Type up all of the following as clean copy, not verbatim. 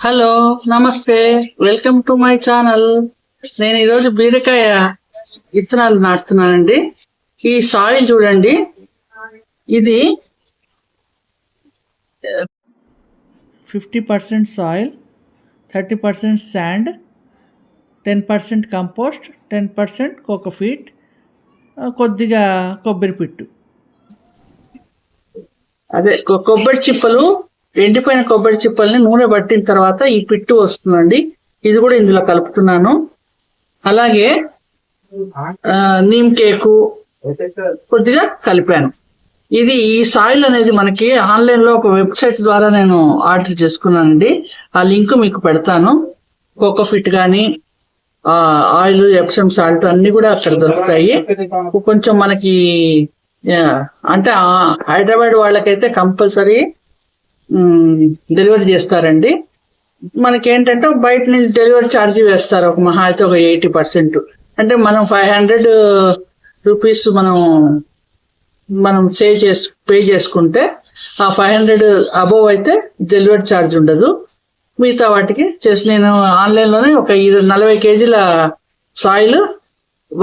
Hello, నమస్తే. Welcome to my channel. నేను ఈరోజు బీరకాయ విత్తనాలు నాటుతున్నానండి. ఈ సాయిల్ చూడండి, ఇది 50% సాయిల్, 30% శాండ్, 10% కంపోస్ట్, 10% కోకోఫీట్, కొద్దిగా కొబ్బరి పిట్టు. అదే కొబ్బరి చిప్పలు, ఎండిపోయిన కొబ్బరి చిప్పల్ని నూనె పట్టిన తర్వాత ఈ పిట్టు వస్తుందండి. ఇది కూడా ఇందులో కలుపుతున్నాను. అలాగే నీమ్ కేకు కొద్దిగా కలిపాను. ఇది ఈ సాయిల్ అనేది మనకి ఆన్లైన్ లో ఒక వెబ్సైట్ ద్వారా నేను ఆర్డర్ చేసుకున్నానండి. ఆ లింక్ మీకు పెడతాను. కోకోఫిట్ గానీ ఆయిల్, ఎప్సమ్ సాల్ట్ అన్ని కూడా అక్కడ దొరుకుతాయి. కొంచెం మనకి అంటే హైదరాబాద్ వాళ్ళకైతే కంపల్సరీ డెలివరీ చేస్తారండి. మనకేంటంటే బయట నుంచి డెలివరీ ఛార్జీ వేస్తారు, ఒక మహా అయితే ఒక 80%. అంటే మనం 500 రూపీస్ మనం పే చేసుకుంటే ఆ 500 అబోవ్ అయితే డెలివరీ ఛార్జ్ ఉండదు. మిగతా వాటికి నేను ఆన్లైన్లోనే ఒక 40 కేజీల సాయిల్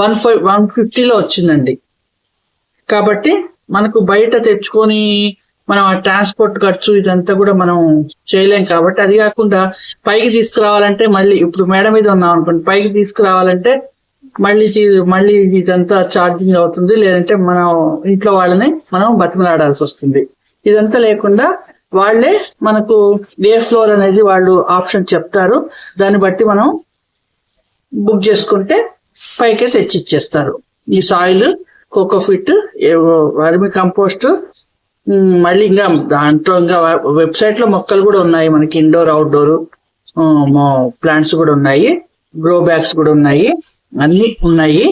150లో వచ్చిందండి. కాబట్టి మనకు బయట తెచ్చుకొని మనం ఆ ట్రాన్స్పోర్ట్ ఖర్చు ఇదంతా కూడా మనం చేయలేం. కాబట్టి అది కాకుండా పైకి తీసుకురావాలంటే మళ్ళీ ఇప్పుడు మేడ మీద ఉన్నాం అనుకోండి, పైకి తీసుకురావాలంటే మళ్ళీ ఇదంతా ఛార్జింగ్ అవుతుంది. లేదంటే మనం ఇంట్లో వాళ్ళని మనం బతిమలాడాల్సి వస్తుంది. ఇదంతా లేకుండా వాళ్ళే మనకు ఏ ఫ్లోర్ అనేది వాళ్ళు ఆప్షన్ చెప్తారు. దాన్ని బట్టి మనం బుక్ చేసుకుంటే పైకే తెచ్చిచ్చేస్తారు. ఈ సాయిల్, కోకోఫిట్, వర్మి కంపోస్ట్, మళ్ళీ ఇంకా దాంట్లో ఇంకా వెబ్సైట్ లో మొక్కలు కూడా ఉన్నాయి మనకి. ఇండోర్, అవుట్డోర్ ప్లాంట్స్ కూడా ఉన్నాయి, గ్రో బ్యాగ్స్ కూడా ఉన్నాయి, అన్ని ఉన్నాయి.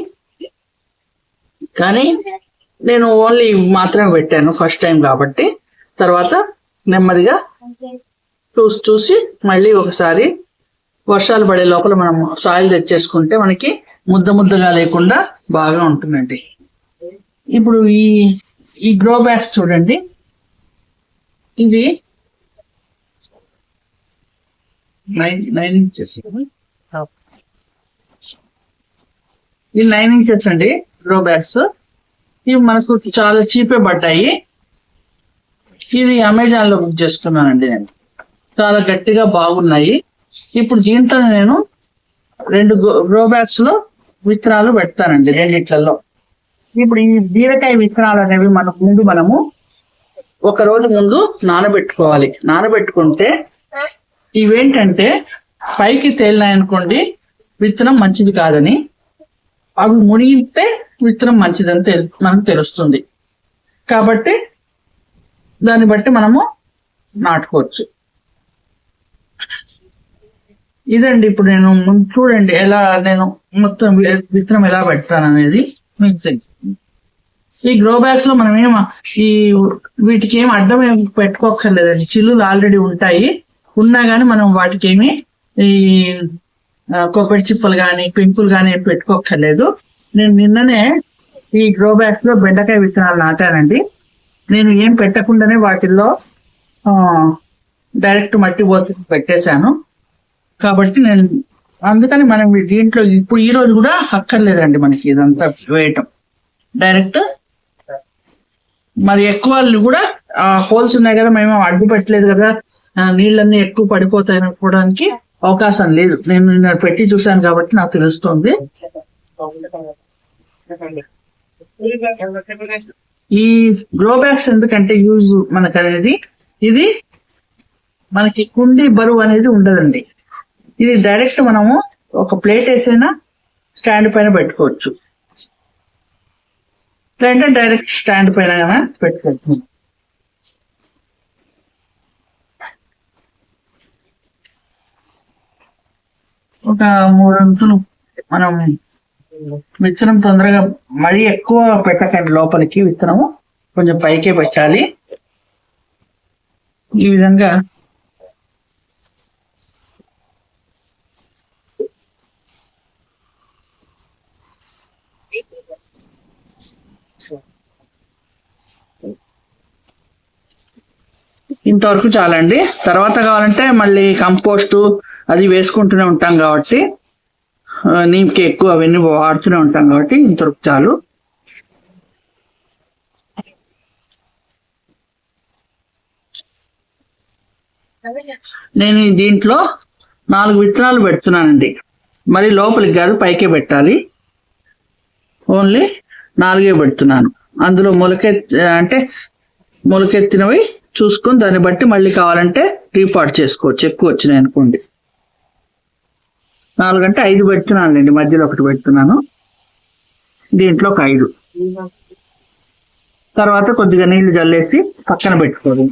కానీ నేను ఓన్లీ మాత్రమే పెట్టాను ఫస్ట్ టైం కాబట్టి. తర్వాత నెమ్మదిగా చూసి మళ్ళీ ఒకసారి వర్షాలు పడే లోపల మనం సాయిల్ తెచ్చేసుకుంటే మనకి ముద్దగా లేకుండా బాగా ఉంటుందండి. ఇప్పుడు ఈ గ్రో బ్యాగ్స్ చూడండి, ఇది 9 ఇంచెస్. ఇది 9 ఇంచెస్ అండి గ్రో బ్యాగ్స్. ఇవి మనకు చాలా చీపే పడ్డాయి. ఇది అమెజాన్ లో బుక్ చేసుకున్నానండి నేను. చాలా గట్టిగా బాగున్నాయి. ఇప్పుడు దీంట్లో నేను 2 గ్రో బ్యాగ్స్ లో విత్తనాలు పెడతానండి, 2 ఇప్పుడు ఈ బీరకాయ విత్తనాలు అనేవి మనము ఒక రోజు ముందు నానబెట్టుకోవాలి. నానబెట్టుకుంటే ఇవేంటంటే పైకి తేలినాయనుకోండి విత్తనం మంచిది కాదని, అవి మునిగితే విత్తనం మంచిదని మనకు తెలుస్తుంది. కాబట్టి దాన్ని బట్టి మనము నాటుకోవచ్చు. ఇదండి ఇప్పుడు నేను చూడండి ఎలా నేను మొత్తం విత్తనం ఎలా పెడతాను అనేది మీకు తెలుసు. ఈ గ్రో బ్యాగ్స్ లో మనం వీటికి ఏం అడ్డం ఏం పెట్టుకోక్కర్లేదండి. చిల్లులు ఆల్రెడీ ఉంటాయి. ఉన్నా గానీ మనం వాటికి ఏమి ఈ కొబ్బరి చిప్పలు గాని, పెంకులు గాని ఏం పెట్టుకోక్కర్లేదు. నేను నిన్ననే ఈ గ్రో బ్యాగ్స్ లో బెండకాయ విత్తనాలు నాటానండి. నేను ఏం పెట్టకుండానే వాటిల్లో డైరెక్ట్ మట్టి పోసి పెట్టేశాను. కాబట్టి అందుకని మనం దీంట్లో ఇప్పుడు ఈ రోజు కూడా అక్కర్లేదండి మనకి ఇదంతా వేయటం. డైరెక్ట్ మరి ఎక్కువ కూడా హోల్స్ ఉన్నాయి కదా, మేము అడ్డు పెట్టలేదు కదా, నీళ్ళన్నీ ఎక్కువ పడిపోతాయి అనుకోవడానికి అవకాశం లేదు. నేను పెట్టి చూశాను కాబట్టి నాకు తెలుస్తుంది. ఈ గ్రో బ్యాగ్స్ ఎందుకంటే యూజ్ మనకు అనేది, ఇది మనకి కుండి బరువు అనేది ఉండదండి. ఇది డైరెక్ట్ మనము ఒక ప్లేట్ వేసైనా స్టాండ్ పైన పెట్టుకోవచ్చు, లేదంటే డైరెక్ట్ స్టాండ్ పైన పెట్టుకోవచ్చు. ఒక 3 అంతులు మనం విత్తనం తొందరగా మరీ ఎక్కువ పెట్టకండి లోపలికి. విత్తనము కొంచెం పైకే పెట్టాలి. ఈ విధంగా ఇంతవరకు చాలండి. తర్వాత కావాలంటే మళ్ళీ కంపోస్ట్ అది వేసుకుంటూనే ఉంటాం కాబట్టి, నీమ్కి ఎక్కువ అవన్నీ వాడుతూనే ఉంటాం కాబట్టి ఇంతవరకు చాలు. నేను దీంట్లో 4 విత్తనాలు పెడుతున్నానండి. మరి లోపలికి కాదు, పైకే పెట్టాలి. ఓన్లీ 4 పెడుతున్నాను. అందులో మొలకెత్తినవి చూసుకొని దాన్ని బట్టి మళ్ళీ కావాలంటే రీపాట్ చేసుకోవచ్చు. ఎక్కువ వచ్చినాయి అనుకోండి. 4 అంటే 5 పెడుతున్నానండి. మధ్యలో ఒకటి పెడుతున్నాను. దీంట్లో ఒక 5. తర్వాత కొద్దిగా నీళ్లు జల్లేసి పక్కన పెట్టుకోవాలి.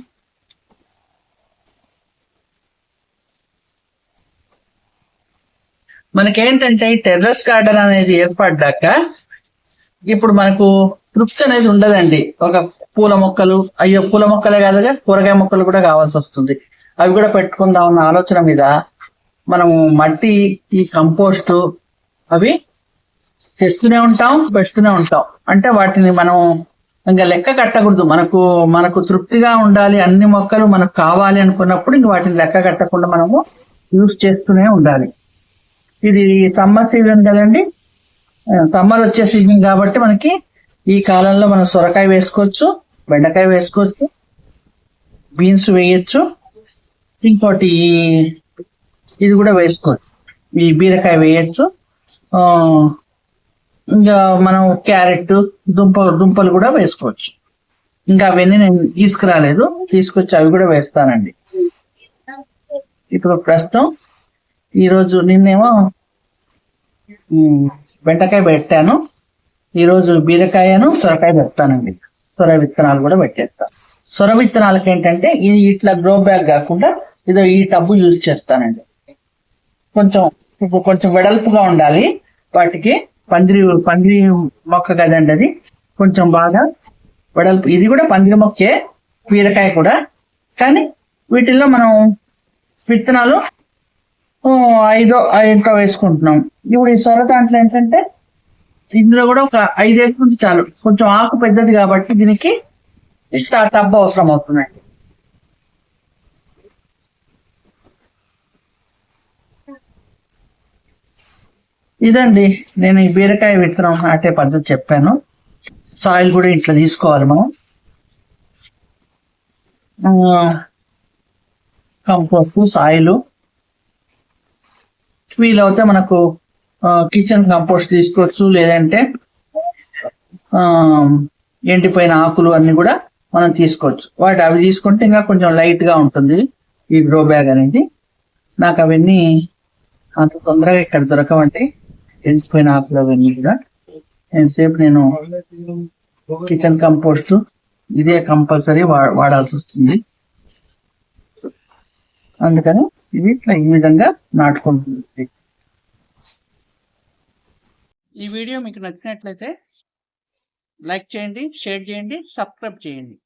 మనకేంటంటే టెర్రస్ గార్డెన్ అనేది ఏర్పడ్డాక ఇప్పుడు మనకు తృప్తి అనేది ఉండదండి. ఒక పూల మొక్కలు, అయ్యో పూల మొక్కలే కాదుగా కూరగాయ మొక్కలు కూడా కావాల్సి వస్తుంది. అవి కూడా పెట్టుకుందాం అన్న ఆలోచన మీద మనము మట్టి, ఈ కంపోస్ట్ అవి తెస్తూనే ఉంటాం, పెడుతూనే ఉంటాం. అంటే వాటిని మనం ఇంకా లెక్క కట్టకూడదు. మనకు తృప్తిగా ఉండాలి, అన్ని మొక్కలు మనకు కావాలి అనుకున్నప్పుడు ఇంక వాటిని లెక్క కట్టకుండా మనము యూజ్ చేస్తూనే ఉండాలి. ఇది సమ్మర్ సీజన్ కదండి. సమ్మర్ వచ్చే సీజన్ కాబట్టి మనకి ఈ కాలంలో మనం సొరకాయ వేసుకోవచ్చు, బెండకాయ వేసుకోవచ్చు, బీన్స్ వేయచ్చు, ఇంకోటి ఇది కూడా వేసుకోవచ్చు, ఈ బీరకాయ వేయచ్చు. ఇంకా మనం క్యారెట్, దుంపలు కూడా వేసుకోవచ్చు. ఇంకా అవన్నీ నేను తీసుకురాలేదు, తీసుకొచ్చి అవి కూడా వేస్తానండి. ఇప్పుడు ప్రస్తుతం ఈరోజు నిన్నేమో బెండకాయ పెట్టాను, ఈరోజు బీరకాయను సొరకాయ పెడతానండి. సొర విత్తనాలు కూడా పెట్టేస్తాను. సొర విత్తనాలకి ఏంటంటే ఇది ఇట్లా గ్రో బ్యాగ్ కాకుండా ఇదో ఈ టబ్బు యూజ్ చేస్తానండి. కొంచెం వెడల్పుగా ఉండాలి. వాటికి పందిరి మొక్క కదండి, అది కొంచెం బాగా వెడల్పు. ఇది కూడా పందిరి మొక్కే, బీరకాయ కూడా. కానీ వీటిల్లో మనం విత్తనాలు 5 వేసుకుంటున్నాం. ఇప్పుడు ఈ సొర దాంట్లో ఏంటంటే ఇందులో కూడా ఒక 5 వేసుకుంటే చాలు. కొంచెం ఆకు పెద్దది కాబట్టి దీనికి టబ్ అవసరం అవుతుందండి. ఇదండి నేను ఈ బీరకాయ విత్తనం నాటే పద్ధతి చెప్పాను. సాయిల్ కూడా ఇట్లా తీసుకోవాలి మనం. కంపోస్ట్, సాయిల్ వీలవుతే మనకు కిచెన్ కంపోస్ట్ తీసుకోవచ్చు, లేదంటే ఎండిపోయిన ఆకులు అన్ని కూడా మనం తీసుకోవచ్చు. అవి తీసుకుంటే ఇంకా కొంచెం లైట్ గా ఉంటుంది ఈ గ్రో బ్యాగ్ అనేది. నాకు అవన్నీ అంత తొందరగా ఇక్కడ దొరకవండి, ఎండిపోయిన ఆకులు అవన్నీ కూడా. ఎంతసేపు నేను కిచెన్ కంపోస్ట్ ఇదే కంపల్సరీ వాడాల్సి వస్తుంది. అందుకని ఇది ఇట్లా ఈ విధంగా నాటుకుంటుంది. ఈ వీడియో మీకు నచ్చినట్లయితే లైక్ చేయండి, షేర్ చేయండి, సబ్స్క్రైబ్ చేయండి.